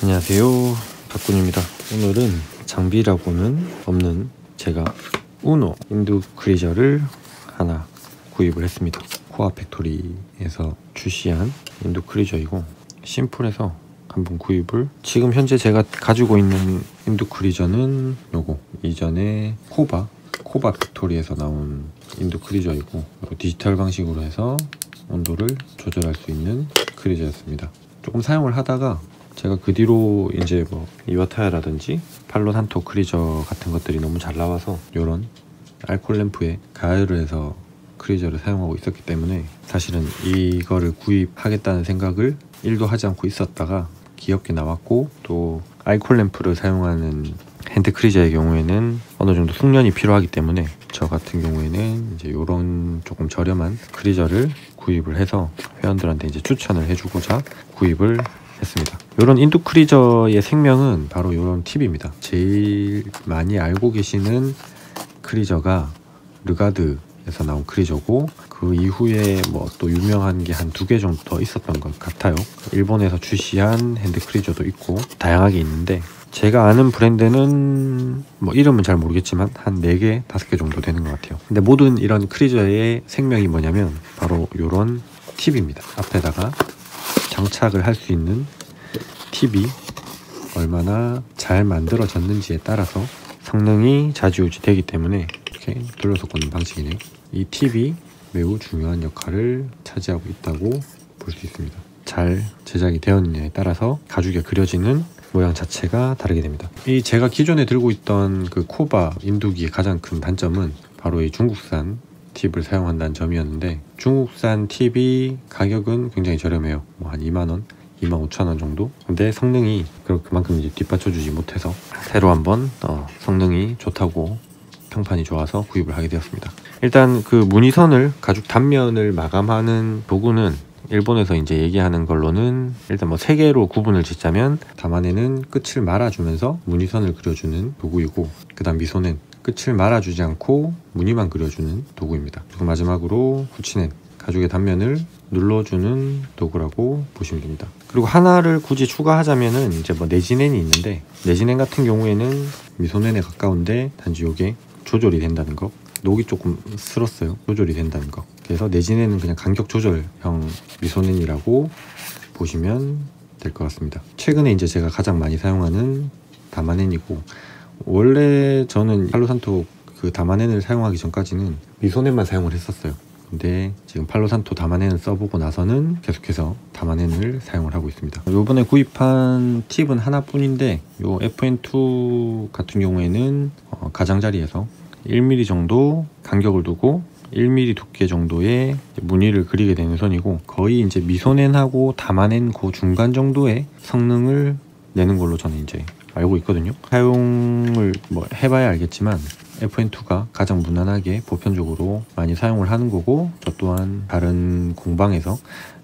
안녕하세요, 박군입니다. 오늘은 장비라고는 없는 제가 우노 인두 크리저를 하나 구입을 했습니다. 코아 팩토리에서 출시한 인두 크리저이고, 심플해서 한번 구입을, 지금 현재 제가 가지고 있는 인두 크리저는 요거 이전에 코바 팩토리에서 나온 인두 크리저이고, 디지털 방식으로 해서 온도를 조절할 수 있는 크리저였습니다. 조금 사용을 하다가 제가 그 뒤로 이제 뭐 이와타야라든지 팔로산토 크리저 같은 것들이 너무 잘 나와서 요런 알콜 램프에 가열을 해서 크리저를 사용하고 있었기 때문에 사실은 이거를 구입하겠다는 생각을 1도 하지 않고 있었다가 귀엽게 나왔고, 또 알콜 램프를 사용하는 핸드 크리저의 경우에는 어느 정도 숙련이 필요하기 때문에 저 같은 경우에는 이제 요런 조금 저렴한 크리저를 구입을 해서 회원들한테 이제 추천을 해주고자 구입을 했습니다. 이런 인두 크리저의 생명은 바로 이런 팁입니다. 제일 많이 알고 계시는 크리저가 르가드에서 나온 크리저고, 그 이후에 뭐 또 유명한 게 한 2개 정도 더 있었던 것 같아요. 일본에서 출시한 핸드 크리저도 있고 다양하게 있는데, 제가 아는 브랜드는 뭐 이름은 잘 모르겠지만 한 4개, 5개 정도 되는 것 같아요. 근데 모든 이런 크리저의 생명이 뭐냐면 바로 이런 팁입니다. 앞에다가 장착을 할 수 있는 팁이 얼마나 잘 만들어졌는지에 따라서 성능이 좌지우지 되기 때문에 이렇게 둘러서 꽂는 방식이네요. 이 팁이 매우 중요한 역할을 차지하고 있다고 볼 수 있습니다. 잘 제작이 되었느냐에 따라서 가죽에 그려지는 모양 자체가 다르게 됩니다. 이 제가 기존에 들고 있던 그 코바 인두기의 가장 큰 단점은 바로 이 중국산 팁을 사용한다는 점이었는데, 중국산 팁이 가격은 굉장히 저렴해요. 뭐 한 2만원, 25,000원 정도. 근데 성능이 그만큼 이제 뒷받쳐주지 못해서 새로 한번 성능이 좋다고 평판이 좋아서 구입을 하게 되었습니다. 일단 그 무늬선을, 가죽 단면을 마감하는 도구는 일본에서 이제 얘기하는 걸로는 일단 뭐 3개로 구분을 짓자면, 담아내는 끝을 말아주면서 무늬선을 그려주는 도구이고, 그 다음 미소는 끝을 말아주지 않고 무늬만 그려주는 도구입니다. 그리고 마지막으로 후치는 가죽의 단면을 눌러주는 도구라고 보시면 됩니다. 그리고 하나를 굳이 추가하자면은 이제 뭐 내지넨이 있는데, 내지넨 같은 경우에는 미소넨에 가까운데 단지 요게 조절이 된다는 거, 녹이 조금 쓸었어요. 조절이 된다는 거. 그래서 내지넨은 그냥 간격 조절형 미소넨이라고 보시면 될 것 같습니다. 최근에 이제 제가 가장 많이 사용하는 다마넨이고, 원래 저는 팔로산토 그 다마넨을 사용하기 전까지는 미소넨만 사용을 했었어요. 근데 지금 팔로산토 다마넨을 써보고 나서는 계속해서 다마넨을 사용을 하고 있습니다. 요번에 구입한 팁은 하나뿐인데, 요 FN2 같은 경우에는 가장자리에서 1mm 정도 간격을 두고 1mm 두께 정도의 무늬를 그리게 되는 선이고, 거의 이제 미소넨하고 다마넨 그 중간 정도의 성능을 내는 걸로 저는 이제 알고 있거든요. 사용을 뭐 해봐야 알겠지만 FN2가 가장 무난하게 보편적으로 많이 사용을 하는 거고, 저 또한 다른 공방에서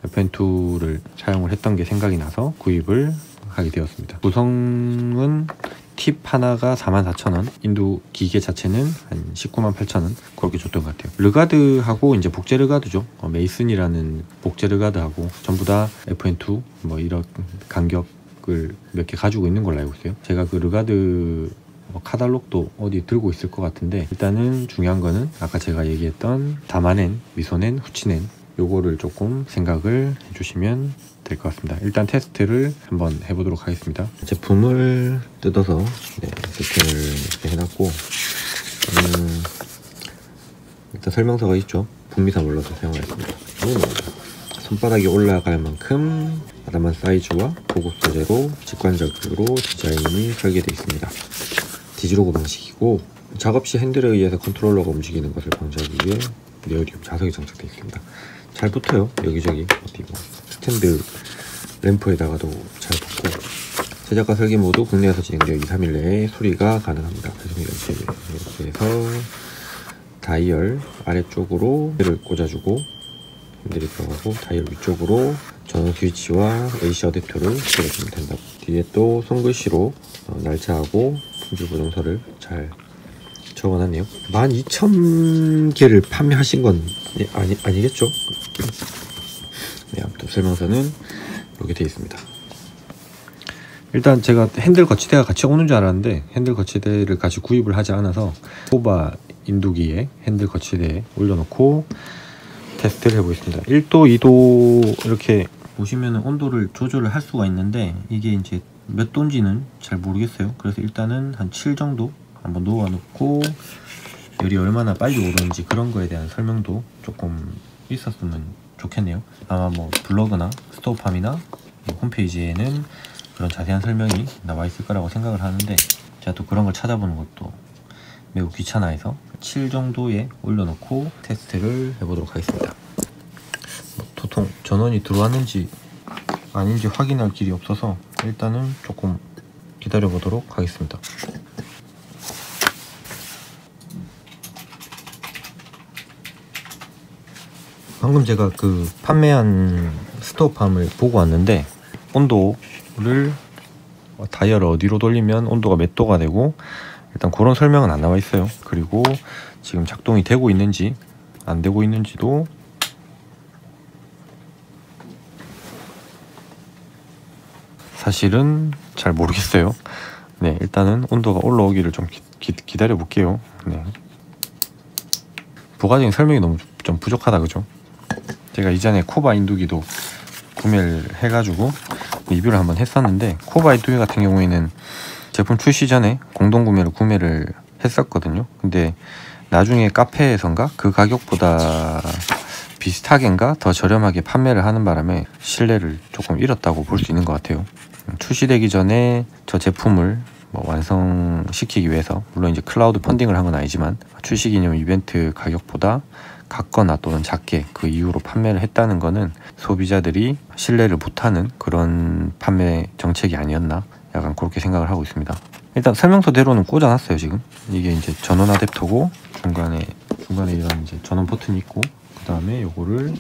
FN2를 사용을 했던 게 생각이 나서 구입을 하게 되었습니다. 구성은 팁 하나가 44,000원, 인두 기계 자체는 한 198,000원 그렇게 줬던 것 같아요. 르가드하고 이제 복제 르가드죠. 메이슨이라는 복제 르가드하고 전부 다 FN2 뭐 이런 간격을 몇 개 가지고 있는 걸로 알고 있어요. 제가 그 르가드 카탈록도 어디 들고 있을 것 같은데, 일단은 중요한 거는 아까 제가 얘기했던 다마넨, 미소넨, 후치넨, 요거를 조금 생각을 해주시면 될 것 같습니다. 일단 테스트를 한번 해보도록 하겠습니다. 제품을 뜯어서 세팅을 이렇게 해놨고, 일단 설명서가 있죠. 분미사 몰라서 사용하겠습니다. 손바닥이 올라갈 만큼 아담한 사이즈와 고급 소재로 직관적으로 디자인이 설계되어 있습니다. 디지로그 방식이고, 작업 시 핸들에 의해서 컨트롤러가 움직이는 것을 방지하기 위해 네오디움 자석이 장착되어 있습니다. 잘 붙어요. 여기저기 어디 뭐 스탠드 램프에다가도 잘 붙고, 제작과 설계 모두 국내에서 진행되어 2-3일 내에 수리가 가능합니다. 그래서 다이얼 아래쪽으로 핸들을 꽂아주고, 핸들이 들어가고 다이얼 위쪽으로 전원 스위치와 AC 어댑터를 꽂아주면 된다고. 뒤에 또 손글씨로 날짜하고 품질 보증서를 잘 적어놨네요. 12,000개를 판매하신 건 아니겠죠? 네, 아무튼 설명서는 이렇게 되어 있습니다. 일단 제가 핸들 거치대가 같이 오는 줄 알았는데 핸들 거치대를 같이 구입을 하지 않아서 코바 인두기에 핸들 거치대에 올려놓고 테스트를 해보겠습니다. 1도, 2도 이렇게 보시면 온도를 조절을 할 수가 있는데 이게 이제 몇 도인지는 잘 모르겠어요. 그래서 일단은 한 7 정도 한번 놓아 놓고 열이 얼마나 빨리 오르는지 그런 거에 대한 설명도 조금 있었으면 좋겠네요. 아마 뭐 블로그나 스토어팜이나 홈페이지에는 그런 자세한 설명이 나와 있을 거라고 생각을 하는데 제가 또 그런 걸 찾아보는 것도 매우 귀찮아해서 7 정도에 올려놓고 테스트를 해보도록 하겠습니다. 도통 전원이 들어왔는지 아닌지 확인할 길이 없어서 일단은 조금 기다려 보도록 하겠습니다. 방금 제가 그 판매한 스토어팜을 보고 왔는데 온도를 다이얼을 어디로 돌리면 온도가 몇 도가 되고 일단 그런 설명은 안 나와 있어요. 그리고 지금 작동이 되고 있는지 안 되고 있는지도 사실은 잘 모르겠어요. 네, 일단은 온도가 올라오기를 좀 기다려 볼게요. 네. 부가적인 설명이 너무 좀 부족하다, 그죠? 제가 이전에 코바 인두기도 구매를 해가지고 리뷰를 한번 했었는데 코바 인두기 같은 경우에는 제품 출시 전에 공동구매를 구매를 했었거든요. 근데 나중에 카페에선가 그 가격보다 비슷하게인가 더 저렴하게 판매를 하는 바람에 신뢰를 조금 잃었다고 볼 수 있는 것 같아요. 출시되기 전에 저 제품을 완성시키기 위해서 물론 이제 클라우드 펀딩을 한 건 아니지만 출시 기념 이벤트 가격보다 같거나 또는 작게 그 이후로 판매를 했다는 거는 소비자들이 신뢰를 못하는 그런 판매 정책이 아니었나 약간 그렇게 생각을 하고 있습니다. 일단 설명서대로는 꽂아놨어요. 지금 이게 이제 전원 아댑터고 중간에 이런 이제 전원 버튼이 있고 그 다음에 요거를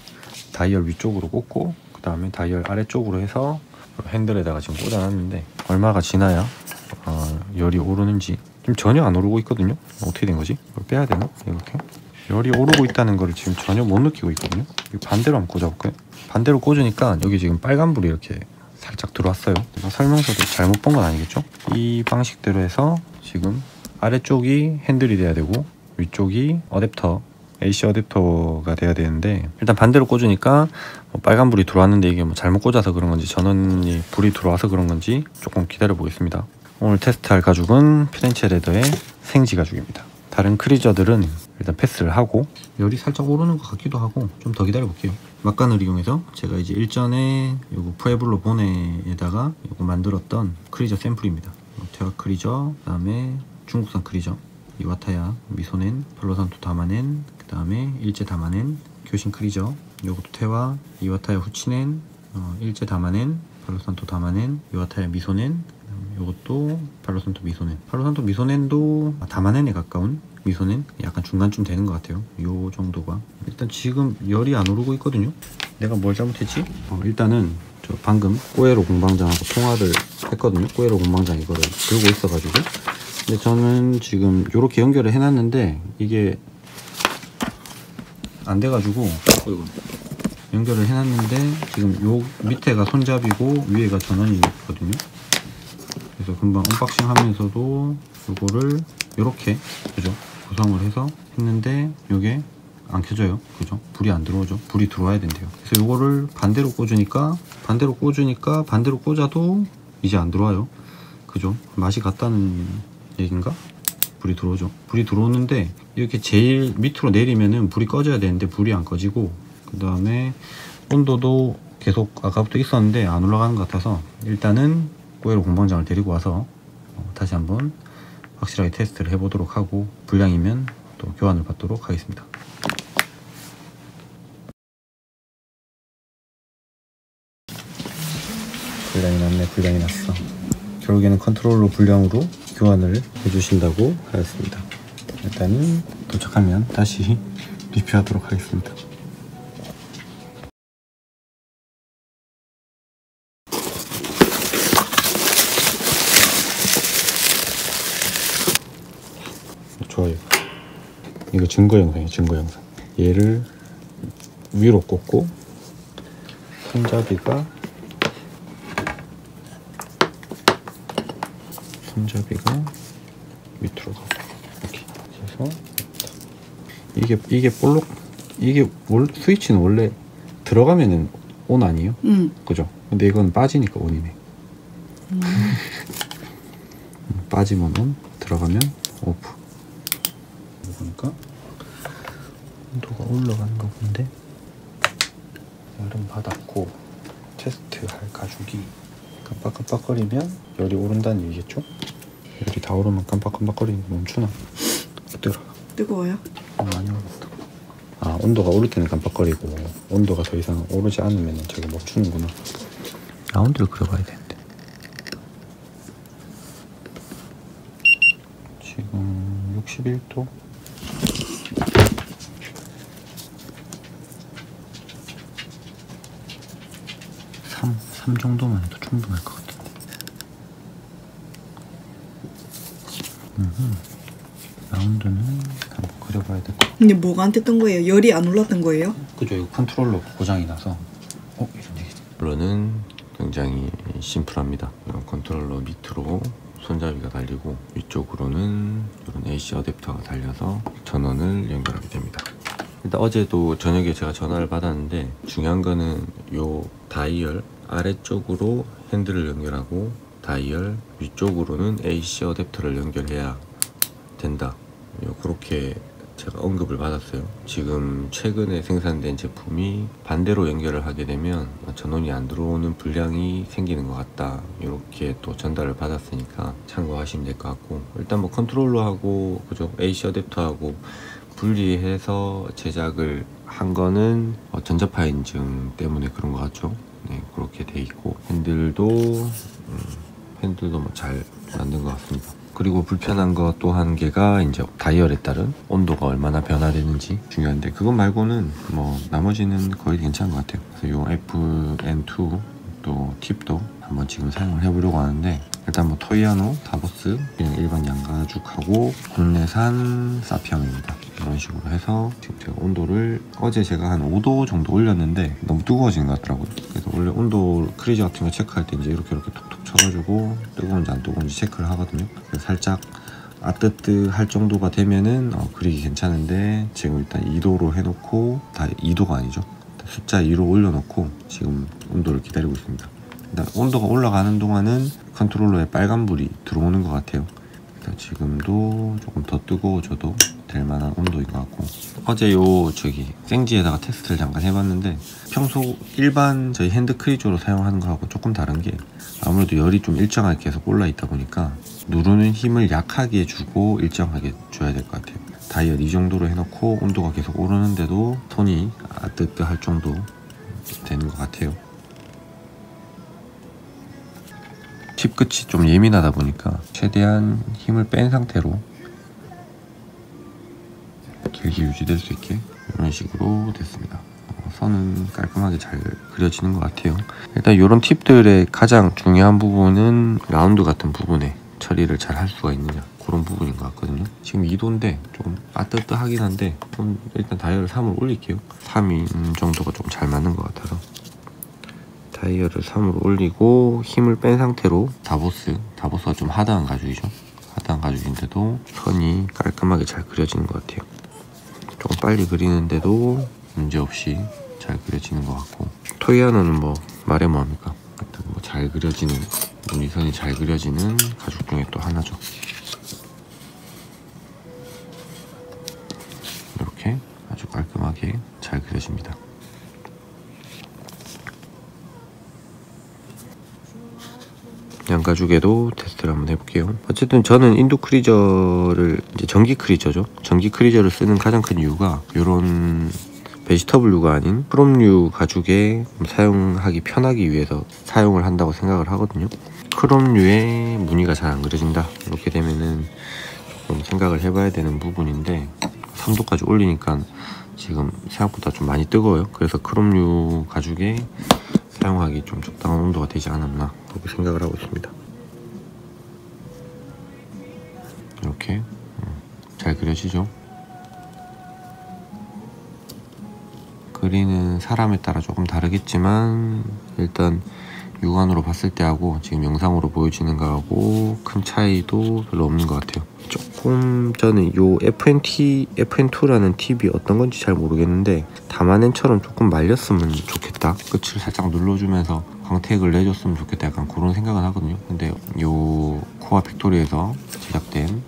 다이얼 위쪽으로 꽂고 그 다음에 다이얼 아래쪽으로 해서 핸들에다가 지금 꽂아놨는데 얼마가 지나야 열이 오르는지 지금 전혀 안 오르고 있거든요. 어떻게 된 거지? 이걸 빼야 되나? 이렇게 열이 오르고 있다는 거를 지금 전혀 못 느끼고 있거든요. 반대로 한번 꽂아볼까요? 반대로 꽂으니까 여기 지금 빨간불이 이렇게 살짝 들어왔어요. 설명서도 잘못 본 건 아니겠죠? 이 방식대로 해서 지금 아래쪽이 핸들이 돼야 되고 위쪽이 어댑터 AC 어댑터가 돼야 되는데 일단 반대로 꽂으니까 빨간불이 들어왔는데 이게 잘못 꽂아서 그런 건지 전원이 불이 들어와서 그런 건지 조금 기다려 보겠습니다. 오늘 테스트할 가죽은 프렌치 레더의 생지 가죽입니다. 다른 크리저들은 일단 패스를 하고 열이 살짝 오르는 것 같기도 하고 좀 더 기다려 볼게요. 막간을 이용해서 제가 이제 일전에 요거 푸에블로 보네에다가 요거 만들었던 크리저 샘플입니다. 태화 크리저, 그 다음에 중국산 크리저, 이와타야 미소넨, 팔로산토 다마넨, 그 다음에 일제 다마넨, 교신 크리저, 요것도 태화, 이와타야 후치넨, 일제 다마넨, 팔로산토 다마넨, 이와타야 미소넨, 요것도 팔로산토 미소넨. 팔로산토 미소넨도 다마넨에 가까운 미소넨? 약간 중간쯤 되는 것 같아요. 요 정도가. 일단 지금 열이 안 오르고 있거든요. 내가 뭘 잘못했지? 일단은 저 방금 꼬에로 공방장하고 통화를 했거든요. 꼬에로 공방장 이거를 들고 있어가지고. 근데 저는 지금 요렇게 연결을 해놨는데 이게 안 돼가지고 연결을 해놨는데 지금 요 밑에가 손잡이고 위에가 전원이 있거든요. 그래서 금방 언박싱 하면서도 요거를 요렇게 그죠 구성을 해서 했는데 요게 안 켜져요. 그죠? 불이 안 들어오죠. 불이 들어와야 된대요. 그래서 요거를 반대로 꽂으니까 반대로 꽂아도 이제 안 들어와요. 그죠? 맛이 같다는 얘긴가? 불이 들어오죠. 불이 들어오는데 이렇게 제일 밑으로 내리면은 불이 꺼져야 되는데 불이 안 꺼지고 그 다음에 온도도 계속 아까부터 있었는데 안 올라가는 것 같아서 일단은 꼬에로 공방장을 데리고 와서 다시 한번 확실하게 테스트를 해보도록 하고 불량이면 또 교환을 받도록 하겠습니다. 불량이 났네. 불량이 났어. 결국에는 컨트롤러 불량으로 교환을 해주신다고 하였습니다. 일단은 도착하면 다시 리뷰하도록 하겠습니다. 좋아요. 이거 증거 영상이에요. 증거 영상. 얘를 위로 꽂고 손잡이가 손잡이가 밑으로 가고 이렇게 해서 이게 볼록 이게 스위치는 원래 들어가면은 온 아니에요? 그죠? 근데 이건 빠지니까 온이네. 빠지면 온, 들어가면 오프. 보니까 온도가 올라가는 거 본데 열은 받았고 테스트 할 가죽이 깜빡깜빡거리면 열이 오른다는 얘기겠죠? 열이 다 오르면 깜빡깜빡거리는 게 멈추나? 뜨거워요? 많이 올랐다. 아, 온도가 오를 때는 깜빡거리고 온도가 더 이상 오르지 않으면 저게 멈추는구나. 라운드를 그려봐야 되는데. 지금 61도. 3 정도만 해도 충분할 것 같은데. 라운드는 한번 그려봐야 될 것 같아요. 근데 뭐가 안 됐던 거예요? 열이 안 올랐던 거예요? 그죠, 이거 컨트롤러 고장이 나서. 이런 얘기죠. 컨트롤러는 굉장히 심플합니다. 이런 컨트롤러 밑으로 손잡이가 달리고 위쪽으로는 이런 AC 어댑터가 달려서 전원을 연결하게 됩니다. 일단 어제도 저녁에 제가 전화를 받았는데 중요한 거는 요 다이얼 아래쪽으로 핸들을 연결하고 다이얼 위쪽으로는 AC 어댑터를 연결해야 된다. 그렇게 제가 언급을 받았어요. 지금 최근에 생산된 제품이 반대로 연결을 하게 되면 전원이 안 들어오는 불량이 생기는 것 같다. 이렇게 또 전달을 받았으니까 참고하시면 될 것 같고, 일단 뭐 컨트롤러하고 그죠, AC 어댑터하고 분리해서 제작을 한 거는 전자파 인증 때문에 그런 것 같죠. 네, 그렇게 돼 있고 핸들도 뭐 잘 만든 것 같습니다. 그리고 불편한 거 또 한 개가 이제 다이얼에 따른 온도가 얼마나 변화되는지 중요한데, 그것 말고는 뭐 나머지는 거의 괜찮은 것 같아요. 그래서 요 FN2 또 팁도 한번 지금 사용을 해보려고 하는데, 일단 뭐 토이아노, 다보스, 그냥 일반 양가죽하고 국내산 사피형입니다. 이런 식으로 해서 지금 제가 온도를 어제 제가 한 5도 정도 올렸는데 너무 뜨거워진 것 같더라고요. 그래서 원래 온도 크리저 같은 거 체크할 때 이제 이렇게 톡톡 쳐가지고 뜨거운지 안 뜨거운지 체크를 하거든요. 그래서 살짝 아뜨뜨할 정도가 되면은 그리기 괜찮은데, 지금 일단 2도로 해놓고, 다 2도가 아니죠, 숫자 2로 올려놓고 지금 온도를 기다리고 있습니다. 일단 온도가 올라가는 동안은 컨트롤러에 빨간불이 들어오는 것 같아요. 지금도 조금 더 뜨거워져도 될 만한 온도인 것 같고, 어제 생지에다가 테스트를 잠깐 해봤는데 평소 일반 저희 핸드 크리저로 사용하는 거하고 조금 다른 게, 아무래도 열이 좀 일정하게 계속 올라 있다 보니까 누르는 힘을 약하게 주고 일정하게 줘야 될 것 같아요. 다이얼 이 정도로 해놓고 온도가 계속 오르는데도 손이 아뜨뜨할 정도 되는 것 같아요. 팁 끝이 좀 예민하다 보니까 최대한 힘을 뺀 상태로 길게 유지될 수 있게 이런 식으로 됐습니다. 선은 깔끔하게 잘 그려지는 것 같아요. 일단 이런 팁들의 가장 중요한 부분은 라운드 같은 부분에 처리를 잘 할 수가 있느냐, 그런 부분인 것 같거든요. 지금 2도인데 조금 아뜨뜨하긴 한데 일단 다이얼을 3으로 올릴게요. 3인 정도가 좀 잘 맞는 것 같아서 다이얼을 3으로 올리고 힘을 뺀 상태로 다보스가 좀 하드한 가죽이죠. 하드한 가죽인데도 선이 깔끔하게 잘 그려지는 것 같아요. 조금 빨리 그리는데도 문제없이 잘 그려지는 것 같고, 토이아노는 뭐 말해 뭐합니까. 뭐 잘 그려지는, 무늬선이 잘 그려지는 가죽 중에 또 하나죠. 이렇게 아주 깔끔하게 잘 그려집니다. 양가죽에도 테스트를 한번 해볼게요. 어쨌든 저는 인도 크리저를, 이제 전기 크리저죠, 전기 크리저를 쓰는 가장 큰 이유가 이런 베지터블류가 아닌 크롬류 가죽에 사용하기 편하기 위해서 사용을 한다고 생각을 하거든요. 크롬류에 무늬가 잘 안 그려진다, 이렇게 되면은 좀 생각을 해봐야 되는 부분인데, 3도까지 올리니까 지금 생각보다 좀 많이 뜨거워요. 그래서 크롬류 가죽에 사용하기 좀 적당한 온도가 되지 않았나, 그렇게 생각을 하고 있습니다. 이렇게 잘 그려지죠? 그리는 사람에 따라 조금 다르겠지만 일단 육안으로 봤을 때하고 지금 영상으로 보여지는 거하고 큰 차이도 별로 없는 것 같아요. 조금 저는 요 FN2라는 팁이 어떤 건지 잘 모르겠는데 다마넨처럼 조금 말렸으면 좋겠다. 끝을 살짝 눌러주면서 광택을 내줬으면 좋겠다. 약간 그런 생각은 하거든요. 근데 요 코아 팩토리에서 제작된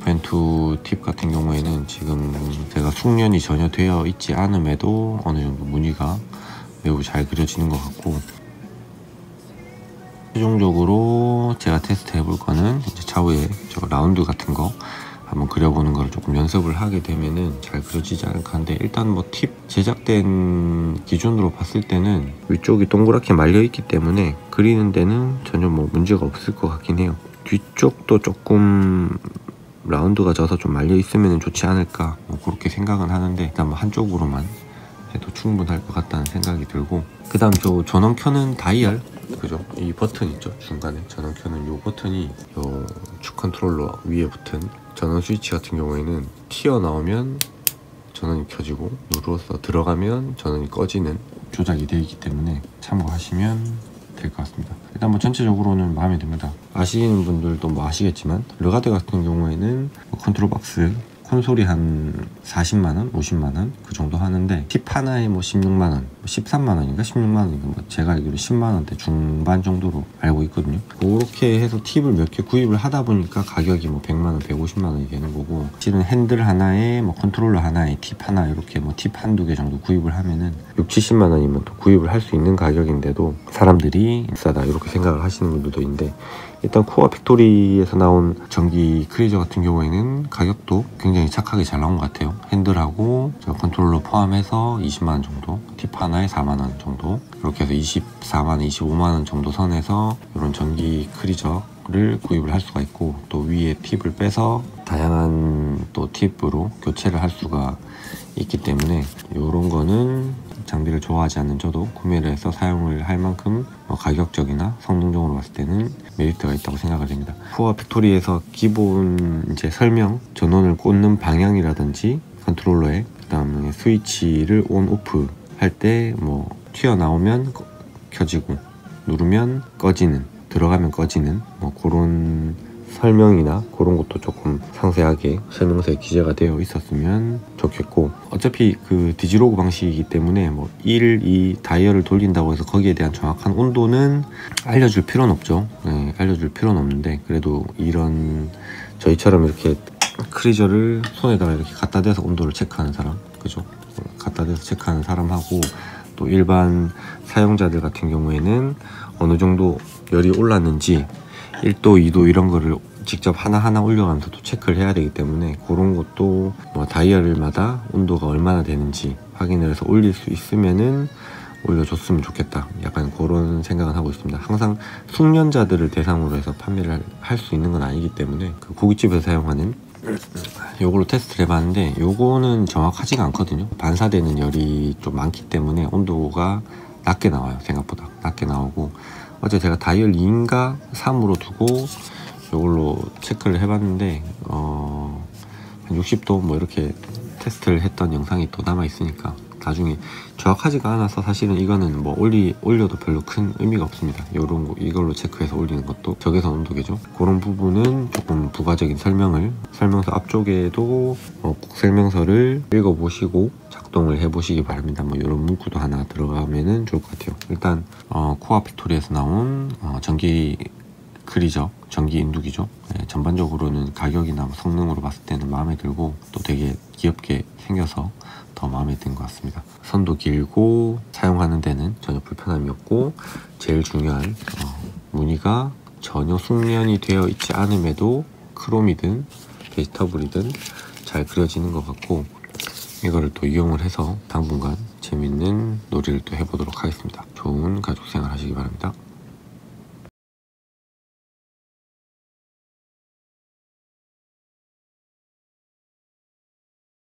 FN2 팁 같은 경우에는 지금 제가 숙련이 전혀 되어 있지 않음에도 어느 정도 무늬가 매우 잘 그려지는 것 같고, 최종적으로 제가 테스트 해볼 거는 이제 차후에 저 라운드 같은 거 한번 그려보는 걸 조금 연습을 하게 되면은 잘 그려지지 않을까 하는데, 일단 뭐 팁 제작된 기준으로 봤을 때는 위쪽이 동그랗게 말려 있기 때문에 그리는 데는 전혀 뭐 문제가 없을 것 같긴 해요. 뒤쪽도 조금 라운드가 져서 좀 말려 있으면 좋지 않을까 뭐 그렇게 생각은 하는데, 일단 뭐 한쪽으로만 해도 충분할 것 같다는 생각이 들고, 그 다음 저 전원 켜는 다이얼, 그죠? 이 버튼 있죠? 중간에 전원 켜는 요 버튼이 요 축 컨트롤러 위에 붙은 전원 스위치 같은 경우에는 튀어나오면 전원이 켜지고 누르어서 들어가면 전원이 꺼지는 조작이 되어 있기 때문에 참고하시면 될 것 같습니다. 일단 뭐 전체적으로는 마음에 듭니다. 아시는 분들도 뭐 아시겠지만 르가드 같은 경우에는 컨트롤 박스 콘솔이 한 40만원, 50만원 그 정도 하는데 팁 하나에 뭐 16만원, 13만원인가 16만원인가 뭐 제가 알기로 10만원대 중반 정도로 알고 있거든요. 그렇게 해서 팁을 몇 개 구입을 하다 보니까 가격이 뭐 100만원, 150만원이 되는 거고, 실은 핸들 하나에 뭐 컨트롤러 하나에 팁 하나 이렇게 뭐 팁 한두 개 정도 구입을 하면은 6, 70만원이면 또 구입을 할 수 있는 가격인데도 사람들이 비싸다 이렇게 생각을 하시는 분들도 있는데, 일단 코아 팩토리에서 나온 전기 크리저 같은 경우에는 가격도 굉장히 착하게 잘 나온 것 같아요. 핸들하고 저 컨트롤러 포함해서 20만원 정도, 팁 하나에 4만원 정도, 이렇게 해서 24만원, 25만원 정도 선에서 이런 전기 크리저를 구입을 할 수가 있고, 또 위에 팁을 빼서 다양한 또 팁으로 교체를 할 수가 있기 때문에 이런 거는 장비를 좋아하지 않는 저도 구매를 해서 사용을 할 만큼 가격적이나 성능적으로 봤을 때는 메리트가 있다고 생각을 합니다. 코아 팩토리에서 기본 이제 설명, 전원을 꽂는 방향이라든지 컨트롤러에, 그 다음에 스위치를 온 오프 할 때 뭐 튀어나오면 켜지고 누르면 꺼지는, 들어가면 꺼지는 뭐 그런 설명이나 그런 것도 조금 상세하게 설명서에 기재가 되어 있었으면 좋겠고, 어차피 그 디지로그 방식이기 때문에 뭐 1, 2 다이얼을 돌린다고 해서 거기에 대한 정확한 온도는 알려줄 필요는 없죠. 네, 알려줄 필요는 없는데, 그래도 이런 저희처럼 이렇게 크리저를 손에다가 이렇게 갖다 대서 온도를 체크하는 사람, 그죠? 갖다 대서 체크하는 사람하고 또 일반 사용자들 같은 경우에는 어느 정도 열이 올랐는지 1도, 2도 이런 거를 직접 하나하나 올려가면서 또 체크를 해야 되기 때문에, 그런 것도 뭐 다이얼마다 온도가 얼마나 되는지 확인을 해서 올릴 수 있으면은 올려줬으면 좋겠다, 약간 그런 생각은 하고 있습니다. 항상 숙련자들을 대상으로 해서 판매를 할 수 있는 건 아니기 때문에 그 고깃집에서 사용하는 요걸로 테스트를 해봤는데, 요거는 정확하지가 않거든요. 반사되는 열이 좀 많기 때문에 온도가 낮게 나와요. 생각보다 낮게 나오고, 어제 제가 다이얼 2인가 3으로 두고 이걸로 체크를 해봤는데 한 60도 뭐 이렇게 테스트를 했던 영상이 또 남아있으니까 나중에 정확하지가 않아서 사실은 이거는 뭐 올려도 별로 큰 의미가 없습니다. 요런 거 이걸로 체크해서 올리는 것도 적외선 온도계죠. 그런 부분은 조금 부가적인 설명서 앞쪽에도 꼭 설명서를 읽어보시고 작동을 해보시기 바랍니다. 뭐 이런 문구도 하나 들어가면은 좋을 것 같아요. 일단 코아 팩토리에서 나온 전기 크리저, 전기 인두기죠. 네, 전반적으로는 가격이나 성능으로 봤을 때는 마음에 들고, 또 되게 귀엽게 생겨서 더 마음에 든 것 같습니다. 선도 길고 사용하는 데는 전혀 불편함이 없고, 제일 중요한 무늬가 전혀 숙련이 되어 있지 않음에도 크롬이든 베지터블이든 잘 그려지는 것 같고, 이거를 또 이용을 해서 당분간 재밌는 놀이를 또 해보도록 하겠습니다. 좋은 가족생활 하시기 바랍니다.